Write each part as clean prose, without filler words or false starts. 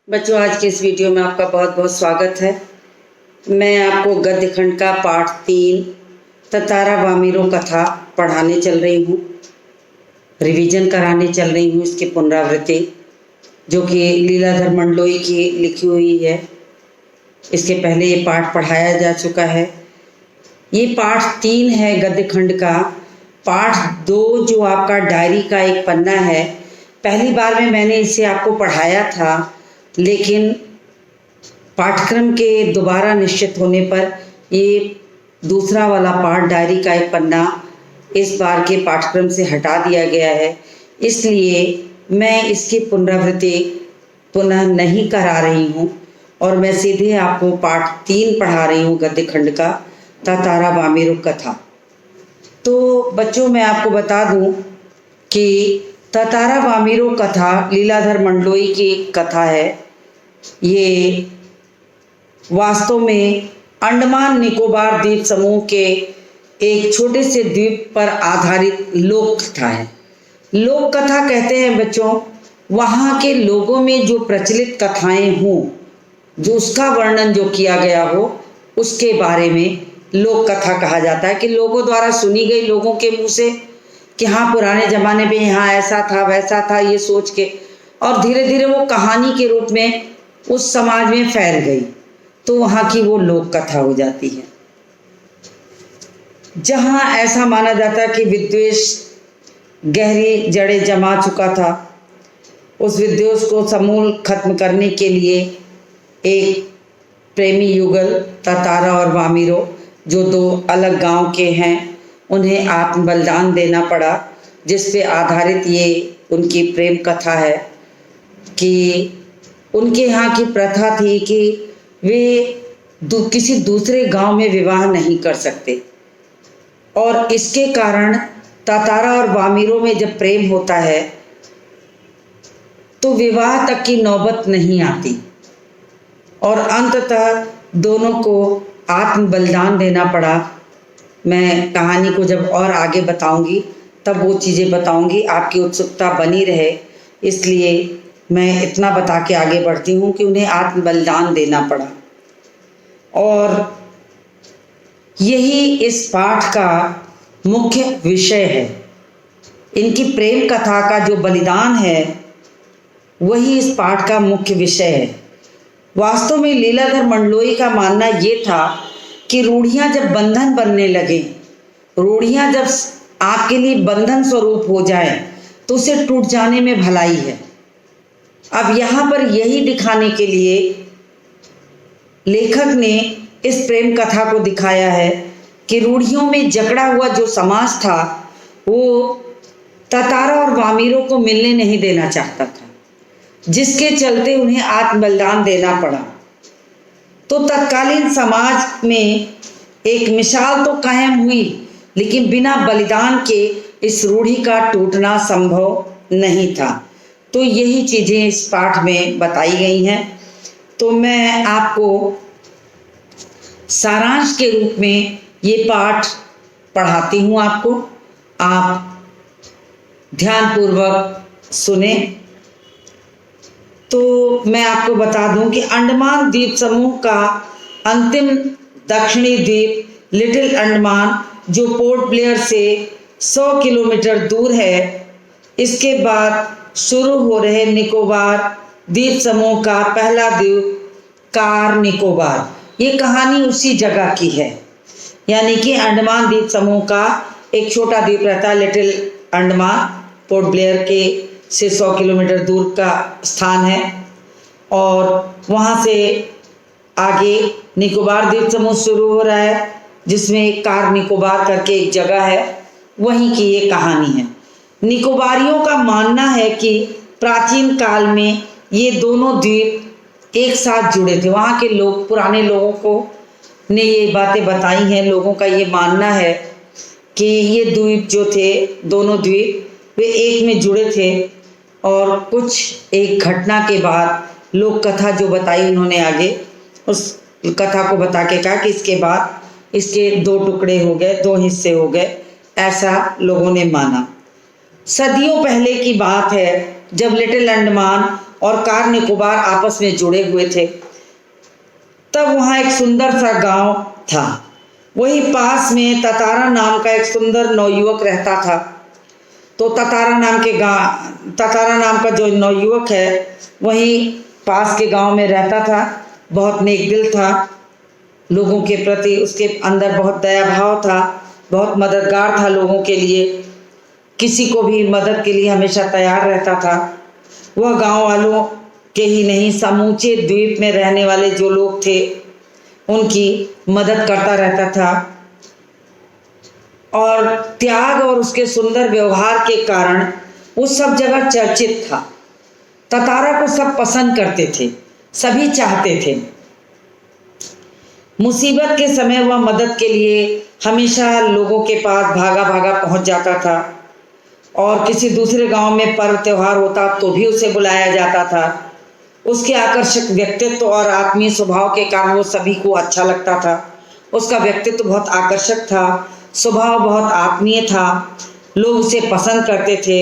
बच्चों, आज के इस वीडियो में आपका बहुत बहुत स्वागत है। मैं आपको गद्य खंड का पाठ 3 ततारा वामिरो कथा पढ़ाने चल रही हूँ, रिवीजन कराने चल रही हूँ। इसकी पुनरावृत्ति जो कि लीलाधर मंडलोई की लिखी हुई है। इसके पहले ये पाठ पढ़ाया जा चुका है। ये पाठ 3 है गद्य खंड का। पाठ 2 जो आपका डायरी का एक पन्ना है, पहली बार में मैंने इसे आपको पढ़ाया था, लेकिन पाठ्यक्रम के दोबारा निश्चित होने पर ये दूसरा वाला पाठ डायरी का एक पन्ना इस बार के पाठ्यक्रम से हटा दिया गया है। इसलिए मैं इसकी पुनरावृत्ति पुनः नहीं करा रही हूँ और मैं सीधे आपको पाठ 3 पढ़ा रही हूँ गद्य खंड का, ततारा वामिरो कथा। तो बच्चों, मैं आपको बता दूँ कि ततारा वामिरो कथा लीलाधर मंडलोई की कथा है। ये वास्तव में अंडमान निकोबार द्वीप समूह के एक छोटे से द्वीप पर आधारित लोक कथा है। लोक कथा कहते हैं बच्चों, वहाँ के लोगों में जो प्रचलित कथाएं हों, जो उसका वर्णन जो किया गया हो, उसके बारे में लोक कथा कहा जाता है। कि लोगों द्वारा सुनी गई, लोगों के मुँह से कि हाँ पुराने ज़माने में यहाँ ऐसा था वैसा था, ये सोच के, और धीरे धीरे वो कहानी के रूप में उस समाज में फैल गई, तो वहाँ की वो लोक कथा हो जाती है। जहाँ ऐसा माना जाता है कि विद्वेष गहरी जड़ें जमा चुका था, उस विद्वेष को समूल खत्म करने के लिए एक प्रेमी युगल ततारा और वामिरो, जो 2 अलग गांव के हैं, उन्हें आत्म बलिदान देना पड़ा, जिस पे आधारित ये उनकी प्रेम कथा है। कि उनके यहाँ की प्रथा थी कि वे किसी दूसरे गांव में विवाह नहीं कर सकते, और इसके कारण ततारा और वामिरो में जब प्रेम होता है तो विवाह तक की नौबत नहीं आती, और अंततः दोनों को आत्म बलिदान देना पड़ा। मैं कहानी को जब और आगे बताऊंगी तब वो चीज़ें बताऊंगी, आपकी उत्सुकता बनी रहे, इसलिए मैं इतना बता के आगे बढ़ती हूँ कि उन्हें आत्म बलिदान देना पड़ा। और यही इस पाठ का मुख्य विषय है। इनकी प्रेम कथा का जो बलिदान है, वही इस पाठ का मुख्य विषय है। वास्तव में लीलाधर मंडलोई का मानना ये था कि रूढ़ियाँ जब बंधन बनने लगे, रूढ़ियाँ जब आपके लिए बंधन स्वरूप हो जाए, तो उसे टूट जाने में भलाई है। अब यहाँ पर यही दिखाने के लिए लेखक ने इस प्रेम कथा को दिखाया है कि रूढ़ियों में जकड़ा हुआ जो समाज था, वो ततारा और वामिरो को मिलने नहीं देना चाहता था, जिसके चलते उन्हें आत्म बलिदान देना पड़ा। तो तत्कालीन समाज में एक मिसाल तो कायम हुई, लेकिन बिना बलिदान के इस रूढ़ी का टूटना संभव नहीं था। तो यही चीज़ें इस पाठ में बताई गई हैं। तो मैं आपको सारांश के रूप में ये पाठ पढ़ाती हूँ आपको, आप ध्यानपूर्वक सुने। तो मैं आपको बता दूं कि अंडमान द्वीप समूह का अंतिम दक्षिणी द्वीप लिटिल अंडमान, जो पोर्ट ब्लेयर से 100 किलोमीटर दूर है, इसके बाद शुरू हो रहे निकोबार द्वीप समूह का पहला द्वीप कार निकोबार, ये कहानी उसी जगह की है। यानी कि अंडमान द्वीप समूह का एक छोटा द्वीप रहता है लिटिल अंडमान, पोर्ट ब्लेयर के से 100 किलोमीटर दूर का स्थान है, और वहाँ से आगे निकोबार द्वीप समूह शुरू हो रहा है, जिसमें कार निकोबार करके एक जगह है, वहीं की ये कहानी है। निकोबारियों का मानना है कि प्राचीन काल में ये दोनों द्वीप एक साथ जुड़े थे। वहाँ के लोग, पुराने लोगों को ने ये बातें बताई हैं। लोगों का ये मानना है कि ये द्वीप जो थे, दोनों द्वीप, वे एक में जुड़े थे, और कुछ एक घटना के बाद लोक कथा जो बताई उन्होंने आगे, उस कथा को बता के कहा कि इसके बाद इसके 2 टुकड़े हो गए, 2 हिस्से हो गए, ऐसा लोगों ने माना। सदियों पहले की बात है, जब लिटिल अंडमान और कार निकोबार आपस में जुड़े हुए थे। तब वहाँ एक सुंदर सा गांव था। वही पास में ततारा नाम का एक सुंदर नवयुवक रहता था। तो ततारा नाम का जो नवयुवक है वहीं पास के गांव में रहता था। बहुत नेक दिल था, लोगों के प्रति उसके अंदर बहुत दया भाव था, बहुत मददगार था लोगों के लिए, किसी को भी मदद के लिए हमेशा तैयार रहता था। वह गांव वालों के ही नहीं, समूचे द्वीप में रहने वाले जो लोग थे उनकी मदद करता रहता था। और त्याग और उसके सुंदर व्यवहार के कारण वो सब जगह चर्चित था। ततारा को सब पसंद करते थे, सभी चाहते थे। मुसीबत के समय वह मदद के लिए हमेशा लोगों के पास भागा भागा पहुंच जाता था। और किसी दूसरे गांव में पर्व त्योहार होता तो भी उसे बुलाया जाता था। उसके आकर्षक व्यक्तित्व और आत्मीय स्वभाव के कारण वो सभी को अच्छा लगता था। उसका व्यक्तित्व बहुत आकर्षक था, स्वभाव बहुत आत्मीय था, लोग उसे पसंद करते थे,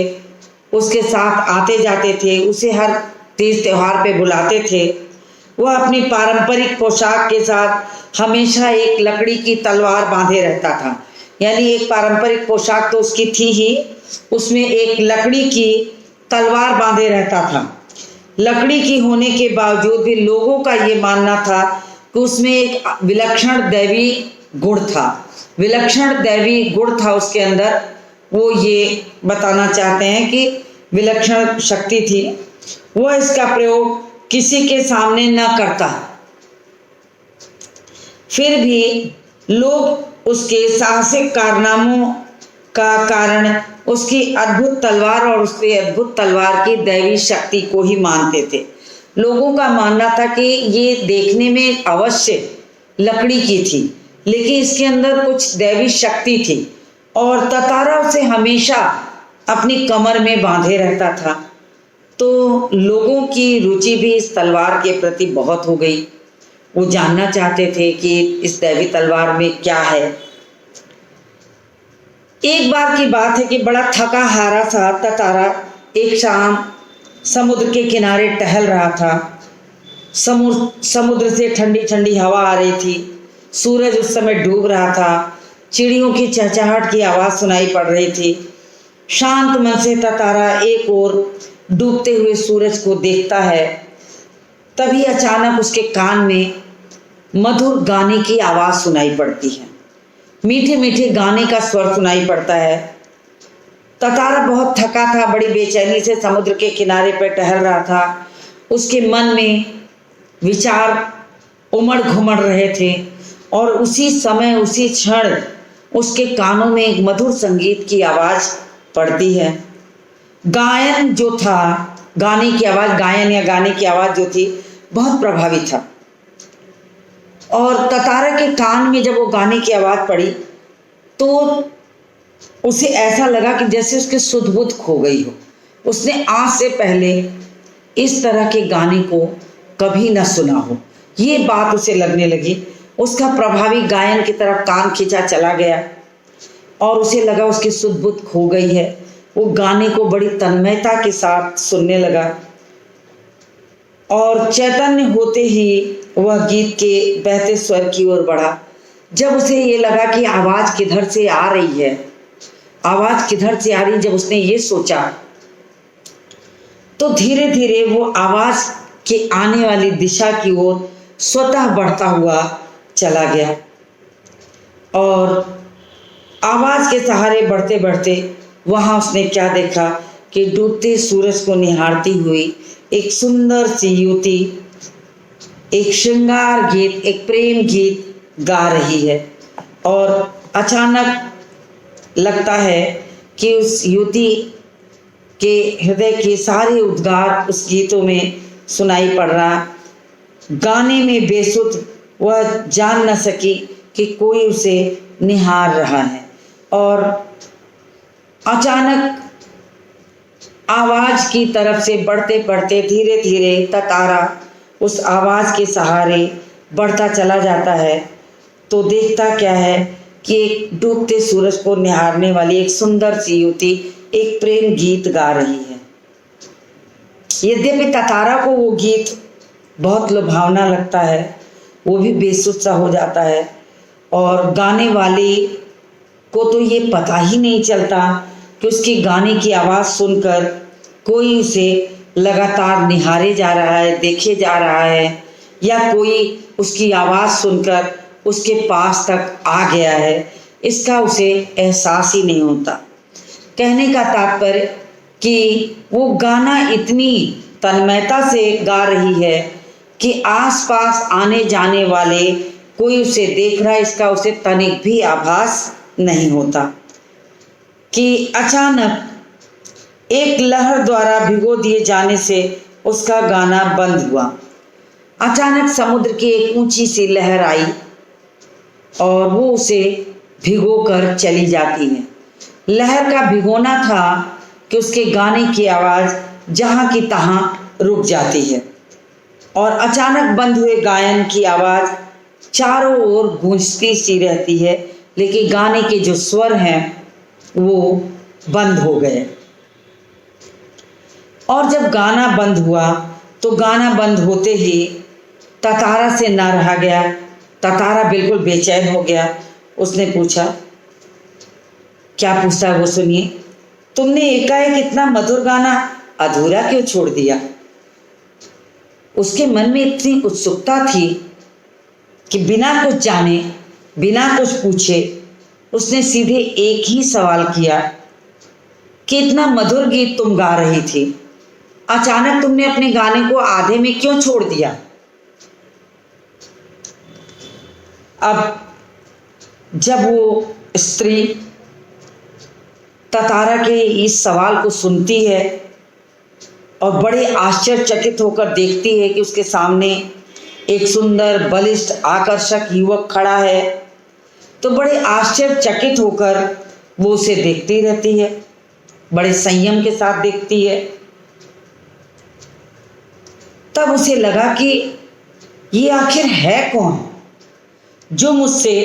उसके साथ आते जाते थे, उसे हर तीज त्योहार पे बुलाते थे। वह अपनी पारंपरिक पोशाक के साथ हमेशा एक लकड़ी की तलवार बांधे रहता था। यानी एक पारंपरिक पोशाक तो उसकी थी ही, उसमें एक लकड़ी की तलवार बांधे रहता था। लकड़ी की होने के बावजूद भी लोगों का ये मानना था कि उसमें एक विलक्षण दैवी गुण था, विलक्षण दैवी गुण था उसके अंदर। वो ये बताना चाहते हैं कि विलक्षण शक्ति थी। वह इसका प्रयोग किसी के सामने न करता, फिर भी लोग उसके साहसिक कारनामों का कारण उसकी अद्भुत तलवार और उसकी अद्भुत तलवार की दैवी शक्ति को ही मानते थे। लोगों का मानना था कि ये देखने में अवश्य लकड़ी की थी, लेकिन इसके अंदर कुछ दैवी शक्ति थी। और ततारा उसे हमेशा अपनी कमर में बांधे रहता था। तो लोगों की रुचि भी इस तलवार के प्रति बहुत हो गई। वो जानना चाहते थे कि इस दैवी तलवार में क्या है। एक बार की बात है कि बड़ा थका हारा सा ततारा एक शाम समुद्र के किनारे टहल रहा था। समुद्र से ठंडी ठंडी हवा आ रही थी। सूरज उस समय डूब रहा था। चिड़ियों की चहचहाहट की आवाज़ सुनाई पड़ रही थी। शांत मन से ततारा एक ओर डूबते हुए सूरज को देखता है। तभी अचानक उसके कान में मधुर गाने की आवाज़ सुनाई पड़ती है। मीठे मीठे गाने का स्वर सुनाई पड़ता है। ततारा बहुत थका था, बड़ी बेचैनी से समुद्र के किनारे पर टहल रहा था। उसके मन में विचार उमड़ घुमड़ रहे थे और उसी समय उसी क्षण उसके कानों में एक मधुर संगीत की आवाज़ पड़ती है। गायन जो था, गाने की आवाज़, गायन या गाने की आवाज़ जो थी बहुत प्रभावी था। और ततारा के कान में जब वो गाने की आवाज़ पड़ी तो उसे ऐसा लगा कि जैसे उसकी सुध बुध खो गई हो। उसने आज से पहले इस तरह के गाने को कभी न सुना हो, ये बात उसे लगने लगी। उसका प्रभावी गायन की तरफ कान खींचा चला गया और उसे लगा उसकी सुध बुध खो गई है। वो गाने को बड़ी तन्मयता के साथ सुनने लगा और चैतन्य होते ही वह गीत के बहते स्वर की ओर बढ़ा। जब उसे ये लगा कि आवाज़ किधर से आ रही है, आवाज़ किधर से आ रही, जब उसने ये सोचा तो धीरे धीरे वो आवाज़ के आने वाली दिशा की ओर स्वतः बढ़ता हुआ चला गया। और आवाज़ के सहारे बढ़ते बढ़ते वहाँ उसने क्या देखा कि डूबते सूरज को निहारती हुई एक सुंदर सी युवती एक श्रृंगार गीत, एक प्रेम गीत गा रही है। और अचानक लगता है कि उस युवती के हृदय के सारे उद्गार उस गीतों में सुनाई पड़ रहा। गाने में बेसुध वह जान न सकी कि कोई उसे निहार रहा है। और अचानक आवाज़ की तरफ से बढ़ते बढ़ते धीरे धीरे ततारा उस आवाज़ के सहारे बढ़ता चला जाता है। तो देखता क्या है कि एक डूबते सूरज को निहारने वाली एक सुंदर सी युवती एक प्रेम गीत गा रही है। यद्यपि ततारा को वो गीत बहुत लुभावना लगता है, वो भी बेसुध सा हो जाता है और गाने वाले को तो ये पता ही नहीं चलता कि उसके गाने की आवाज़ सुनकर कोई उसे लगातार निहारे जा रहा है, देखे जा रहा है, या कोई उसकी आवाज़ सुनकर उसके पास तक आ गया है, इसका उसे एहसास ही नहीं होता। कहने का तात्पर्य कि वो गाना इतनी तन्मयता से गा रही है कि आसपास आने जाने वाले कोई उसे देख रहा है, इसका उसे तनिक भी आभास नहीं होता। कि अचानक एक लहर द्वारा भिगो दिए जाने से उसका गाना बंद हुआ। अचानक समुद्र की एक ऊंची सी लहर आई और वो उसे भिगो कर चली जाती है। लहर का भिगोना था कि उसके गाने की आवाज़ जहाँ की तहाँ रुक जाती है और अचानक बंद हुए गायन की आवाज़ चारों ओर गूंजती सी रहती है, लेकिन गाने के जो स्वर हैं वो बंद हो गए। और जब गाना बंद हुआ तो गाना बंद होते ही ततारा से ना रहा गया। ततारा बिल्कुल बेचैन हो गया। उसने पूछा, क्या पूछता है वो सुनिए। तुमने एकाएक इतना मधुर गाना अधूरा क्यों छोड़ दिया? उसके मन में इतनी उत्सुकता थी कि बिना कुछ जाने, बिना कुछ पूछे उसने सीधे एक ही सवाल किया कि इतना मधुर गीत तुम गा रही थी, अचानक तुमने अपने गाने को आधे में क्यों छोड़ दिया? अब जब वो स्त्री ततारा के इस सवाल को सुनती है और बड़े आश्चर्यचकित होकर देखती है कि उसके सामने एक सुंदर, बलिष्ठ, आकर्षक युवक खड़ा है, तो बड़े आश्चर्यचकित होकर वो उसे देखती रहती है, बड़े संयम के साथ देखती है। तब उसे लगा कि ये आखिर है कौन जो मुझसे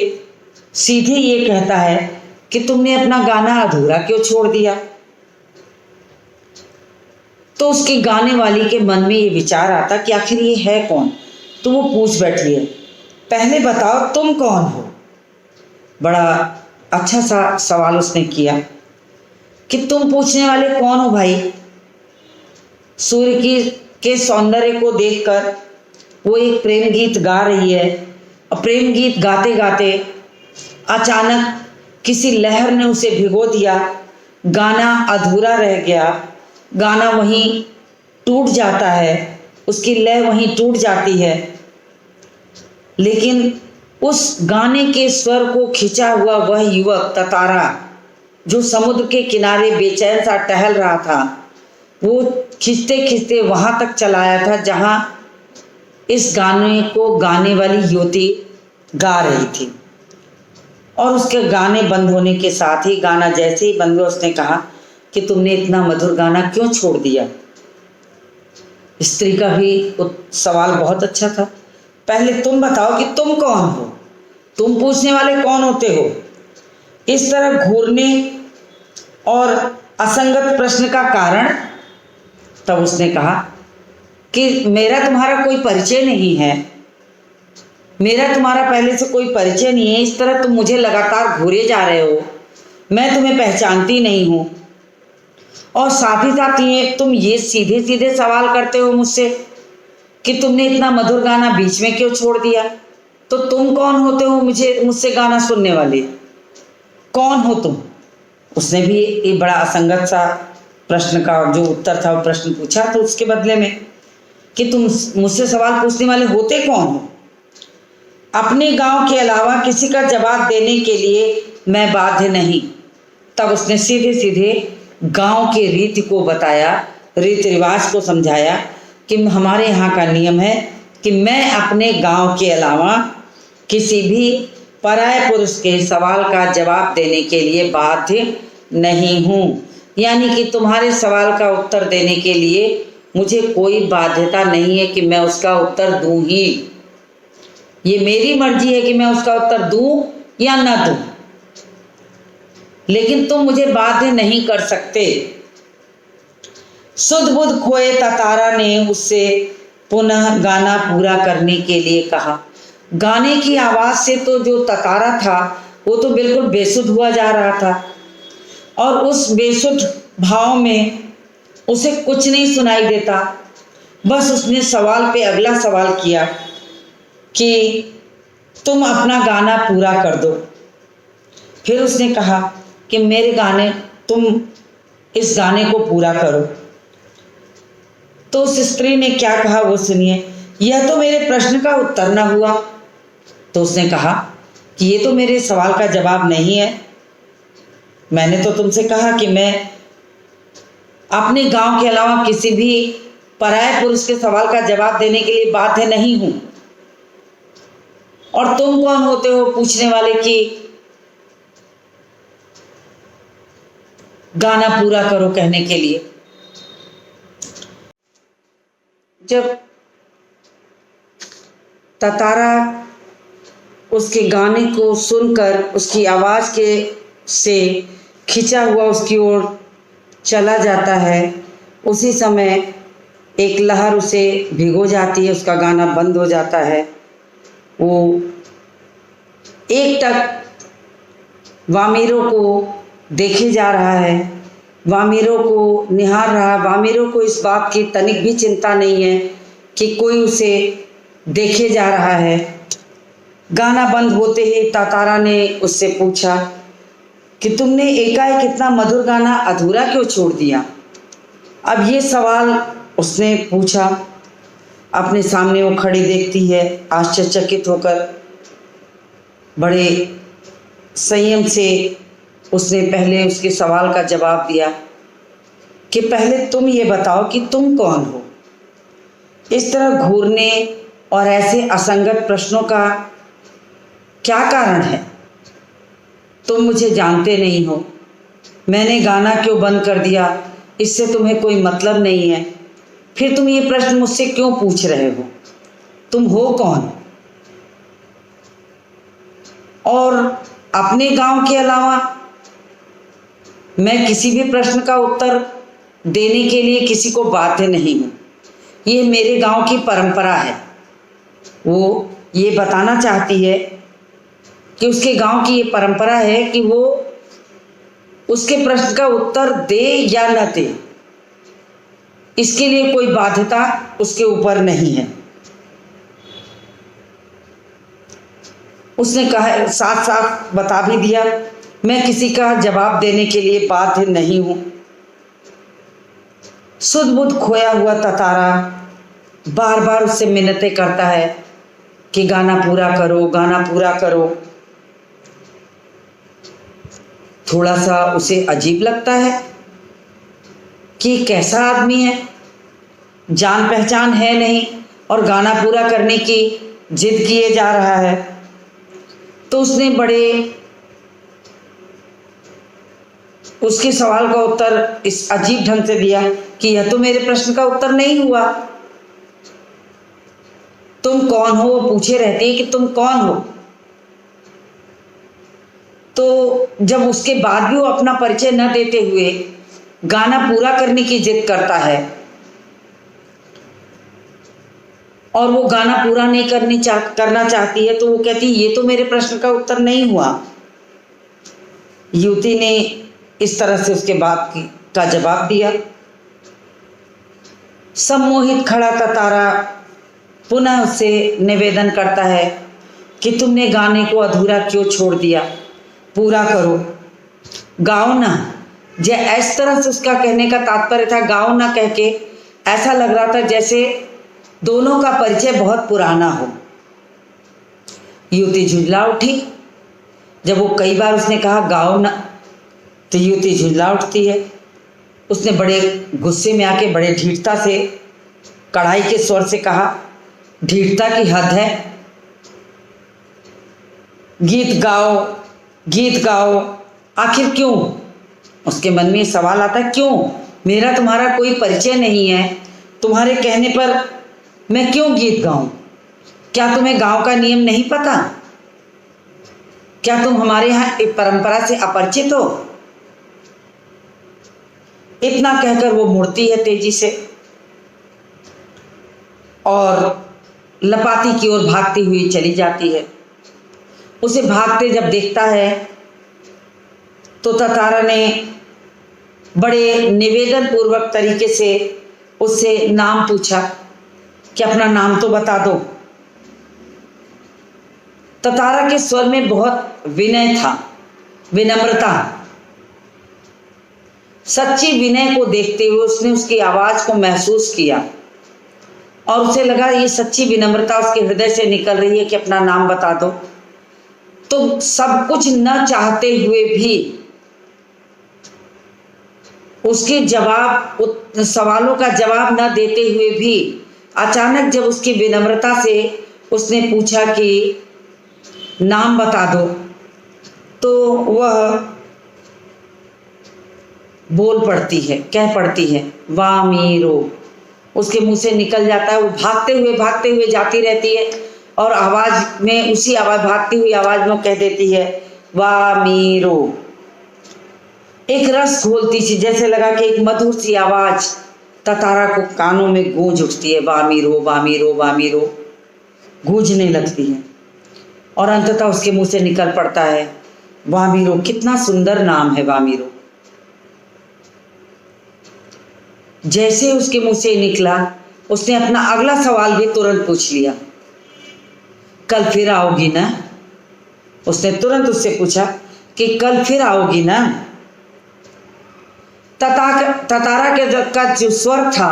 सीधे ये कहता है कि तुमने अपना गाना अधूरा क्यों छोड़ दिया। तो उसके गाने वाली के मन में ये विचार आता कि आखिर ये है कौन। तो वो पूछ बैठी है, पहले बताओ तुम कौन हो। बड़ा अच्छा सा सवाल उसने किया कि तुम पूछने वाले कौन हो भाई। सूर्य के सौंदर्य को देखकर वो एक प्रेम गीत गा रही है और प्रेम गीत गाते गाते अचानक किसी लहर ने उसे भिगो दिया, गाना अधूरा रह गया, गाना वहीं टूट जाता है, उसकी लय वहीं टूट जाती है। लेकिन उस गाने के स्वर को खिंचा हुआ वह युवक ततारा जो समुद्र के किनारे बेचैन सा टहल रहा था, वो खिंचते खिंचते वहाँ तक चलाया था जहाँ इस गाने को गाने वाली युवती गा रही थी। और उसके गाने बंद होने के साथ ही, गाना जैसे ही बंद हुआ, उसने कहा कि तुमने इतना मधुर गाना क्यों छोड़ दिया। स्त्री का भी सवाल बहुत अच्छा था। पहले तुम बताओ कि तुम कौन हो, तुम पूछने वाले कौन होते हो। इस तरह घूरने और असंगत प्रश्न का कारण। तब उसने कहा कि मेरा तुम्हारा कोई परिचय नहीं है, मेरा तुम्हारा पहले से कोई परिचय नहीं है। इस तरह तुम मुझे लगातार घूरे जा रहे हो, मैं तुम्हें पहचानती नहीं हूँ। और साथ ही साथ तुम ये सीधे सीधे सवाल करते हो मुझसे कि तुमने इतना मधुर गाना बीच में क्यों छोड़ दिया। तो तुम कौन होते हो मुझसे गाना सुनने वाले, कौन हो तुम? उसने भी एक बड़ा असंगत सा प्रश्न का जो उत्तर था वो प्रश्न पूछा। तो उसके बदले में कि तुम मुझसे सवाल पूछने वाले होते कौन हो। अपने गांव के अलावा किसी का जवाब देने के लिए मैं बाध्य नहीं। तब उसने सीधे सीधे गांव के रीति को बताया, रीति रिवाज को समझाया कि हमारे यहाँ का नियम है कि मैं अपने गांव के अलावा किसी भी पराये पुरुष के सवाल का जवाब देने के लिए बाध्य नहीं हूँ। यानी कि तुम्हारे सवाल का उत्तर देने के लिए मुझे कोई बाध्यता नहीं है कि मैं उसका उत्तर दूँ ही। ये मेरी मर्जी है कि मैं उसका उत्तर दूँ या न दूँ, लेकिन तुम मुझे बाध्य नहीं कर सकते। सुध बुध खोए तातारा ने उससे पुनः गाना पूरा करने के लिए कहा। गाने की आवाज से तो जो तातारा था वो तो बिल्कुल बेसुध हुआ जा रहा था, और उस बेसुध भाव में उसे कुछ नहीं सुनाई देता। बस उसने सवाल पे अगला सवाल किया कि तुम अपना गाना पूरा कर दो। फिर उसने कहा कि मेरे गाने, तुम इस गाने को पूरा करो। तो उस स्त्री ने क्या कहा वो सुनिए। यह तो मेरे प्रश्न का उत्तर न हुआ। तो उसने कहा कि ये तो मेरे सवाल का जवाब नहीं है। मैंने तो तुमसे कहा कि मैं अपने गांव के अलावा किसी भी पराये पुरुष के सवाल का जवाब देने के लिए बाध्य नहीं हूं। और तुम कौन होते हो पूछने वाले कि गाना पूरा करो कहने के लिए। जब तातारा उसके गाने को सुनकर उसकी आवाज के से खिंचा हुआ उसकी ओर चला जाता है, उसी समय एक लहर उसे भिगो जाती है, उसका गाना बंद हो जाता है। वो एकटक वामिरों को देखे जा रहा है, वामिरों को निहार रहा। वामिरों को इस बात की तनिक भी चिंता नहीं है कि कोई उसे देखे जा रहा है। गाना बंद होते ही तातारा ने उससे पूछा कि तुमने एकाएक इतना मधुर गाना अधूरा क्यों छोड़ दिया। अब ये सवाल उसने पूछा। अपने सामने वो खड़ी देखती है आश्चर्यचकित होकर। बड़े संयम से उसने पहले उसके सवाल का जवाब दिया कि पहले तुम ये बताओ कि तुम कौन हो। इस तरह घूरने और ऐसे असंगत प्रश्नों का क्या कारण है। तुम मुझे जानते नहीं हो। मैंने गाना क्यों बंद कर दिया इससे तुम्हें कोई मतलब नहीं है। फिर तुम ये प्रश्न मुझसे क्यों पूछ रहे हो। तुम हो कौन। और अपने गांव के अलावा मैं किसी भी प्रश्न का उत्तर देने के लिए किसी को बाध्य नहीं हूँ। ये मेरे गांव की परंपरा है। वो ये बताना चाहती है कि उसके गांव की ये परंपरा है कि वो उसके प्रश्न का उत्तर दे या न दे, इसके लिए कोई बाध्यता उसके ऊपर नहीं है। उसने कहा, साथ साथ बता भी दिया, मैं किसी का जवाब देने के लिए बाध्य नहीं हूं। सुध बुध खोया हुआ तातारा बार बार उससे मिन्नतें करता है कि गाना पूरा करो, गाना पूरा करो। थोड़ा सा उसे अजीब लगता है कि कैसा आदमी है, जान पहचान है नहीं और गाना पूरा करने की जिद किए जा रहा है। तो उसने बड़े उसके सवाल का उत्तर इस अजीब ढंग से दिया कि यह तो मेरे प्रश्न का उत्तर नहीं हुआ। तुम कौन हो, वो पूछे रहते हैं कि तुम कौन हो। तो जब उसके बाद भी वो अपना परिचय न देते हुए गाना पूरा करने की जिद करता है और वो गाना पूरा नहीं करना चाहती है, तो वो कहती है ये तो मेरे प्रश्न का उत्तर नहीं हुआ। युवती ने इस तरह से उसके बात का जवाब दिया। सम्मोहित खड़ा तातारा पुनः उससे निवेदन करता है कि तुमने गाने को अधूरा क्यों छोड़ दिया, पूरा करो, गाओ ना। इस तरह से उसका कहने का तात्पर्य था, गाओ ना कह के ऐसा लग रहा था जैसे दोनों का परिचय बहुत पुराना हो। युवती झुंझला उठी। जब वो कई बार उसने कहा गाओ ना, तो युवती झुंझला उठती है। उसने बड़े गुस्से में आके बड़े ढीठता से कढ़ाई के स्वर से कहा, ढीठता की हद है, गीत गाओ, गीत गाओ। आखिर क्यों? उसके मन में सवाल आता है, क्यों? मेरा तुम्हारा कोई परिचय नहीं है, तुम्हारे कहने पर मैं क्यों गीत गाऊं? क्या तुम्हें गांव का नियम नहीं पता? क्या तुम हमारे यहाँ एक परंपरा से अपरिचित हो? इतना कहकर वो मुड़ती है तेजी से और लपाती की ओर भागती हुई चली जाती है। उसे भागते जब देखता है तो ततारा ने बड़े निवेदन पूर्वक तरीके से उससे नाम पूछा कि अपना नाम तो बता दो। ततारा के स्वर में बहुत विनय था, विनम्रता। सच्ची विनय को देखते हुए उसने उसकी आवाज को महसूस किया और उसे लगा ये सच्ची विनम्रता उसके हृदय से निकल रही है कि अपना नाम बता दो। तो सब कुछ न चाहते हुए भी उसके सवालों का जवाब न देते हुए भी अचानक जब उसकी विनम्रता से उसने पूछा कि नाम बता दो, तो वह बोल पड़ती है, कह पड़ती है वामीरो। उसके मुंह से निकल जाता है। वो भागते हुए जाती रहती है और आवाज में, उसी आवाज, भागती हुई आवाज में कह देती है वामीरो। एक रस घोलती सी, जैसे लगा कि एक मधुर सी आवाज ततारा को कानों में गूंज उठती है, वामीरो वामीरो वामीरो गूंजने लगती है और अंततः उसके मुंह से निकल पड़ता है वामीरो। कितना सुंदर नाम है वामीरो। जैसे उसके मुंह से निकला उसने अपना अगला सवाल भी तुरंत पूछ लिया, कल फिर आओगी ना? उसने तुरंत उससे पूछा कि कल फिर आओगी ना? ततारा का जो स्वर था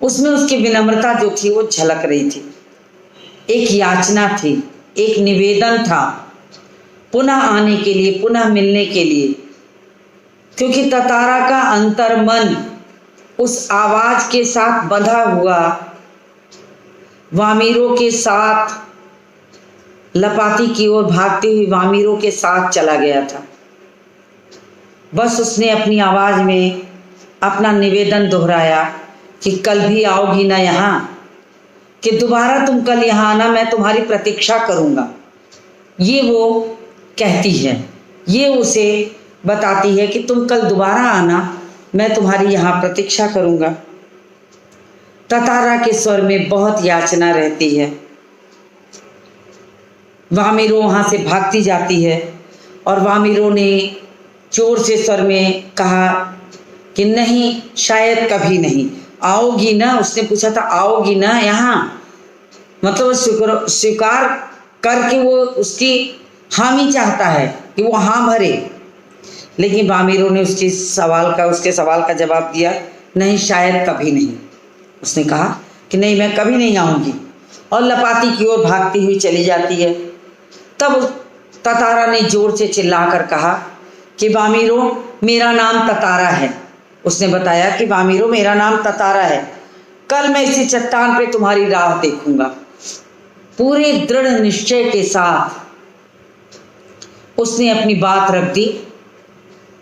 उसमें उसकी विनम्रता जो थी वो झलक रही थी। एक याचना थी, एक निवेदन था पुनः आने के लिए, पुनः मिलने के लिए। क्योंकि ततारा का अंतर्मन उस आवाज के साथ बंधा हुआ वामीरो के साथ, लपाती की ओर भागती हुई वामीरो के साथ चला गया था। बस उसने अपनी आवाज में अपना निवेदन दोहराया कि कल भी आओगी ना यहाँ, कि दोबारा तुम कल यहाँ आना, मैं तुम्हारी प्रतीक्षा करूँगा। ये वो कहती है, ये उसे बताती है कि तुम कल दोबारा आना, मैं तुम्हारी यहाँ प्रतीक्षा करूँगा। ततारा के स्वर में बहुत याचना रहती है। वामीरो वहाँ से भागती जाती है और वामीरो ने जोर से स्वर में कहा कि नहीं, शायद कभी नहीं आओगी ना। उसने पूछा था आओगी ना यहाँ, मतलब स्वीकार करके वो उसकी हामी चाहता है कि वो हाँ भरे। लेकिन वामीरो ने उसके सवाल का जवाब दिया, नहीं, शायद कभी नहीं। उसने कहा कि नहीं, मैं कभी नहीं आऊँगी, और लपाती की ओर भागती हुई चली जाती है। तब ततारा ने जोर से चिल्लाकर कहा कि वामीरो, मेरा नाम ततारा है। उसने बताया कि वामीरो, मेरा नाम ततारा है, कल मैं इसी चट्टान पे तुम्हारी राह देखूंगा। पूरे दृढ़ निश्चय के साथ उसने अपनी बात रख दी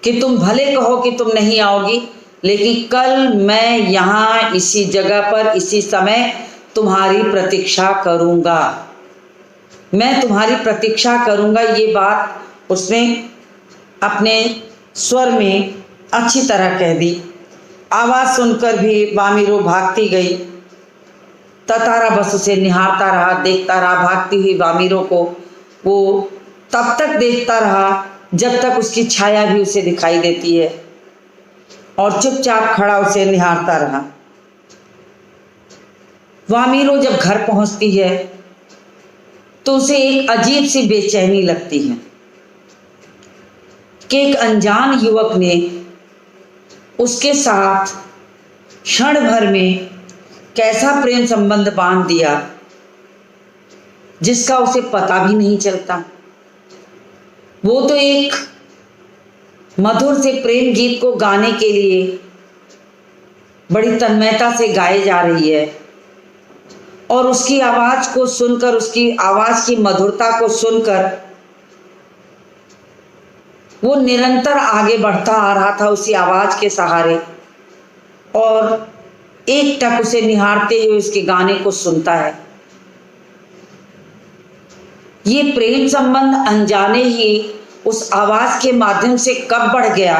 कि तुम भले कहो कि तुम नहीं आओगी, लेकिन कल मैं यहाँ इसी जगह पर इसी समय तुम्हारी प्रतीक्षा करूँगा, मैं तुम्हारी प्रतीक्षा करूँगा। ये बात उसने अपने स्वर में अच्छी तरह कह दी। आवाज़ सुनकर भी वामीरो भागती गई। ततारा बस उसे निहारता रहा, देखता रहा। भागती हुई वामीरो को वो तब तक देखता रहा जब तक उसकी छाया भी उसे दिखाई देती है, और चुपचाप खड़ा उसे निहारता रहा। वामीरो जब घर पहुंचती है तो उसे एक अजीब सी बेचैनी लगती है कि एक अनजान युवक ने उसके साथ क्षण भर में कैसा प्रेम संबंध बांध दिया जिसका उसे पता भी नहीं चलता। वो तो एक मधुर से प्रेम गीत को गाने के लिए बड़ी तन्मयता से गाए जा रही है, और उसकी आवाज को सुनकर, उसकी आवाज की मधुरता को सुनकर वो निरंतर आगे बढ़ता आ रहा था उसी आवाज के सहारे, और एक टक उसे निहारते हुए उसके गाने को सुनता है। ये प्रेम संबंध अनजाने ही उस आवाज के माध्यम से कब बढ़ गया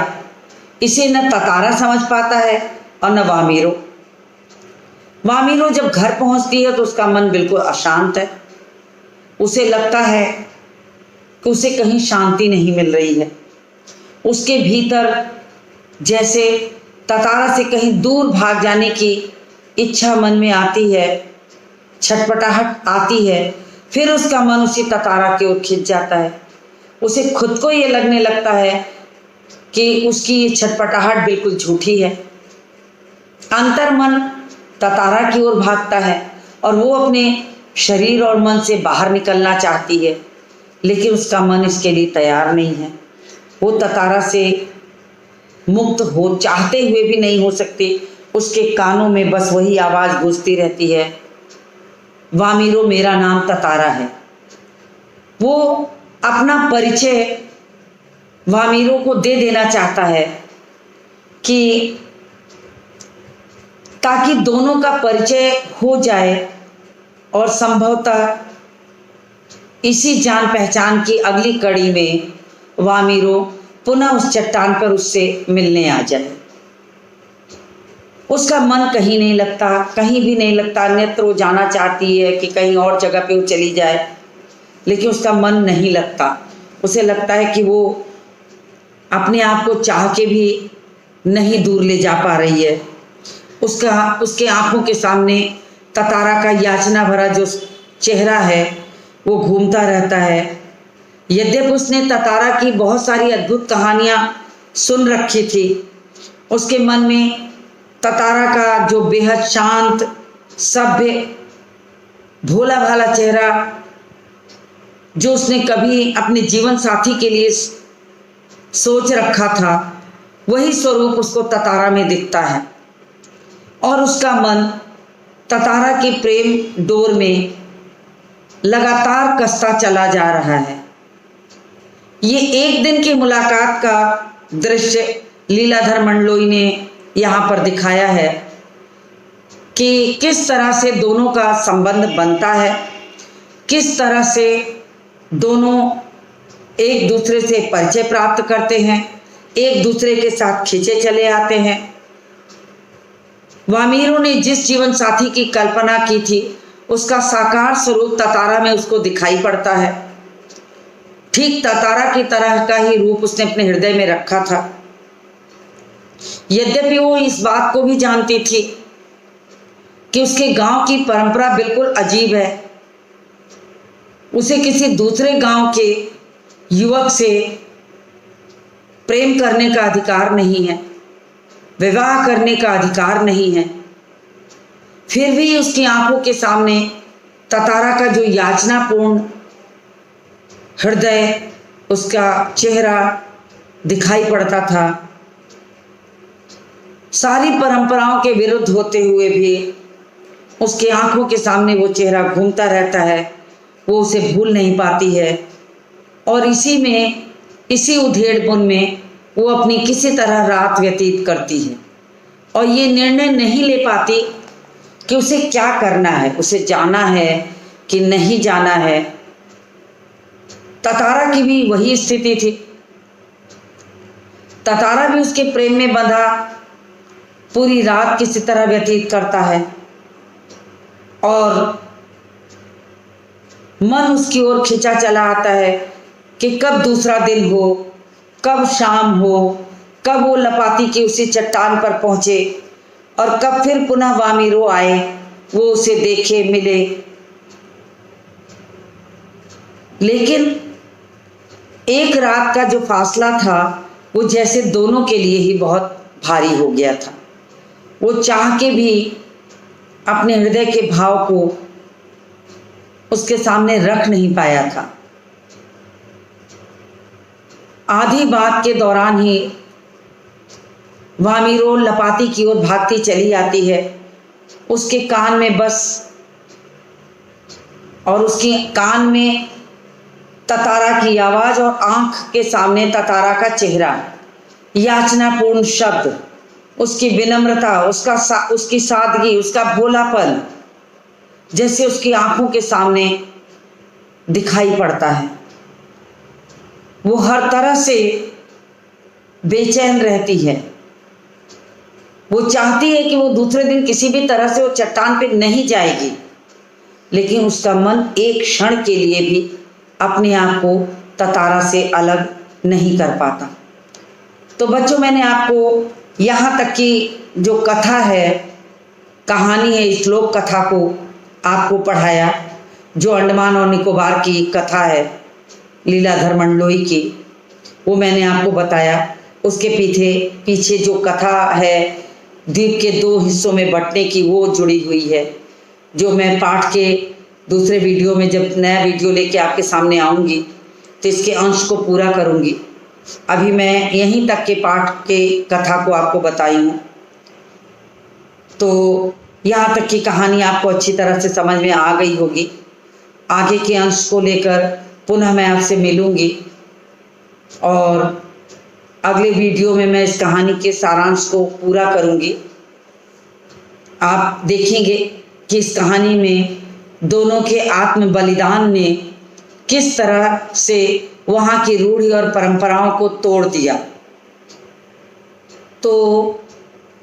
इसे न ततारा समझ पाता है और न वामीरो। वामीरो जब घर पहुंचती है तो उसका मन बिल्कुल अशांत है। उसे लगता है कि उसे कहीं शांति नहीं मिल रही है। उसके भीतर जैसे ततारा से कहीं दूर भाग जाने की इच्छा मन में आती है, छटपटाहट आती है। फिर उसका मन उसी ततारा की ओर खिंच जाता है। उसे खुद को ये लगने लगता है कि उसकी ये छटपटाहट बिल्कुल झूठी है। अंतर मन ततारा की ओर भागता है और वो अपने शरीर और मन से बाहर निकलना चाहती है, लेकिन उसका मन इसके लिए तैयार नहीं है। वो ततारा से मुक्त हो चाहते हुए भी नहीं हो सकती। उसके कानों में बस वही आवाज़ गूंजती रहती है, वामीरो मेरा नाम ततारा है। वो अपना परिचय वामीरो को दे देना चाहता है कि ताकि दोनों का परिचय हो जाए और संभवतः इसी जान पहचान की अगली कड़ी में वामीरो पुनः उस चट्टान पर उससे मिलने आ जाए। उसका मन कहीं नहीं लगता, कहीं भी नहीं लगता। अन्यत्र वो जाना चाहती है कि कहीं और जगह पे वो चली जाए, लेकिन उसका मन नहीं लगता। उसे लगता है कि वो अपने आप को चाह के भी नहीं दूर ले जा पा रही है। उसके आंखों के सामने ततारा का याचना भरा जो चेहरा है वो घूमता रहता है। यद्यपि उसने ततारा की बहुत सारी अद्भुत कहानियाँ सुन रखी थी, उसके मन में ततारा का जो बेहद शांत, सभ्य, भोला भाला चेहरा जो उसने कभी अपने जीवन साथी के लिए सोच रखा था, वही स्वरूप उसको ततारा में दिखता है। और उसका मन ततारा के प्रेम डोर में लगातार कसता चला जा रहा है। ये एक दिन की मुलाकात का दृश्य लीलाधर मंडलोई ने यहाँ पर दिखाया है कि किस तरह से दोनों का संबंध बनता है, किस तरह से दोनों एक दूसरे से परिचय प्राप्त करते हैं, एक दूसरे के साथ खींचे चले आते हैं। वामीरो ने जिस जीवन साथी की कल्पना की थी, उसका साकार स्वरूप ततारा में उसको दिखाई पड़ता है। ठीक ततारा की तरह का ही रूप उसने अपने हृदय में रखा था। यद्यपि वो इस बात को भी जानती थी कि उसके गांव की परंपरा बिल्कुल अजीब है। उसे किसी दूसरे गांव के युवक से प्रेम करने का अधिकार नहीं है, विवाह करने का अधिकार नहीं है। फिर भी उसकी आंखों के सामने ततारा का जो याचनापूर्ण हृदय, उसका चेहरा दिखाई पड़ता था। सारी परंपराओं के विरुद्ध होते हुए भी उसकी आंखों के सामने वो चेहरा घूमता रहता है। वो उसे भूल नहीं पाती है और इसी उधेड़पुन में वो अपनी किसी तरह रात व्यतीत करती है और ये निर्णय नहीं ले पाती कि उसे क्या करना है, उसे जाना है कि नहीं जाना है। ततारा की भी वही स्थिति थी। ततारा भी उसके प्रेम में बंधा पूरी रात किसी तरह व्यतीत करता है और मन उसकी ओर खिंचा चला आता है कि कब दूसरा दिन हो, कब शाम हो, कब वो लपाती की उसी चट्टान पर पहुंचे और कब फिर पुनः वामीरो आए, वो उसे देखे, मिले। लेकिन एक रात का जो फासला था वो जैसे दोनों के लिए ही बहुत भारी हो गया था। वो चाह के भी अपने हृदय के भाव को उसके सामने रख नहीं पाया था। आधी बात के दौरान ही वामीरो लपाती की ओर भागती चली आती है। उसके कान में उसके कान में ततारा की आवाज़ और आंख के सामने ततारा का चेहरा, याचनापूर्ण शब्द, उसकी विनम्रता, उसकी सादगी, उसका भोलापन जैसे उसकी आंखों के सामने दिखाई पड़ता है। वो हर तरह से बेचैन रहती है। वो चाहती है कि वो दूसरे दिन किसी भी तरह से वो चट्टान पे नहीं जाएगी, लेकिन उसका मन एक क्षण के लिए भी अपने आप को ततारा से अलग नहीं कर पाता। तो बच्चों, मैंने आपको यहाँ तक की जो कथा है, कहानी है, इस लोक कथा को आपको पढ़ाया, जो अंडमान और निकोबार की कथा है लीलाधर मंडलोई की, वो मैंने आपको बताया। उसके पीछे जो कथा है द्वीप के 2 हिस्सों में बंटने की, वो जुड़ी हुई है, जो मैं पाठ के दूसरे वीडियो में, जब नया वीडियो लेके आपके सामने आऊँगी तो इसके अंश को पूरा करूँगी। अभी मैं यहीं तक के पाठ के कथा को आपको बताई हूँ। तो यहाँ तक की कहानी आपको अच्छी तरह से समझ में आ गई होगी। आगे के अंश को लेकर पुनः मैं आपसे मिलूँगी और अगले वीडियो में मैं इस कहानी के सारांश को पूरा करूँगी। आप देखेंगे कि इस कहानी में दोनों के आत्म बलिदान ने किस तरह से वहाँ की रूढ़ी और परंपराओं को तोड़ दिया। तो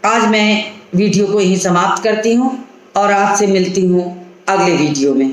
आज मैं वीडियो को यहीं समाप्त करती हूँ और आपसे मिलती हूँ अगले वीडियो में।